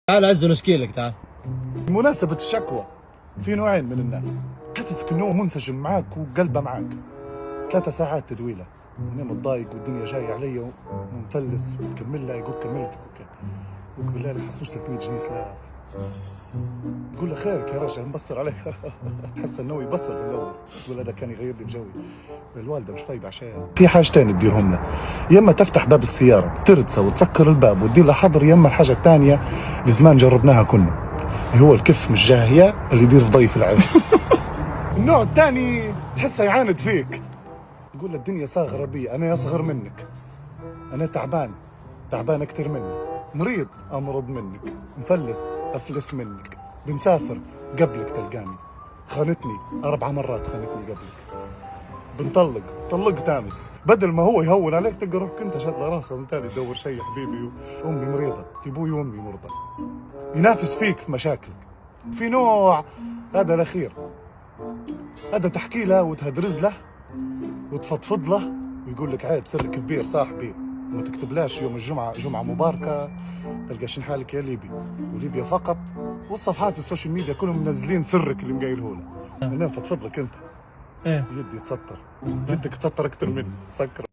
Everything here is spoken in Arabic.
تعال عز نشكيلك تعال. بمناسبة الشكوى، في نوعين من الناس، حسسك انه هو منسجم معاك وقلبه معاك. 3 ساعات تدويله وانا متضايق والدنيا جايه علي ومفلس وتكمل لها، يقول كملتك وكذا، بالله لا يحسوش 300 جنيه سلاح. تقول له خيرك يا رجل مبصر عليك. تحس انه يبصر في الاول، تقول هذا كان يغير لي بجوي. الوالده مش طيبه عشان في حاجتين تديرهم له، يا اما تفتح باب السياره ترتسه وتسكر الباب وتدير له حظر، يا اما الحاجه الثانيه اللي زمان جربناها كنا، هو الكف مش جاهيه اللي يدير في ضيف العين. النوع الثاني تحسه يعاند فيك، يقول له الدنيا صاغره بي، انا اصغر منك، انا تعبان اكثر منك، مريض امرض منك، مفلس افلس منك، بنسافر قبلك تلقاني، خانتني 4 مرات خانتني قبلك، بنطلق طلقت امس، بدل ما هو يهون عليك تلقى روحك انت شاد راسه ثاني تدور شيء يا حبيبي، امي مريضه، ابوي وامي مرضى، ينافس فيك في مشاكلك. في نوع هذا الاخير، هذا تحكي له وتهدرز له وتفضفض له ويقول لك عيب سرك كبير صاحبي، وما تكتبلاش يوم الجمعه جمعه مباركه تلقى شن حالك يا ليبي، وليبيا فقط، والصفحات السوشيال ميديا كلهم منزلين سرك اللي مقايله له. انا مفضفض لك انت، ايه يدي تسطر، يدك تسطر اكثر مني سكر.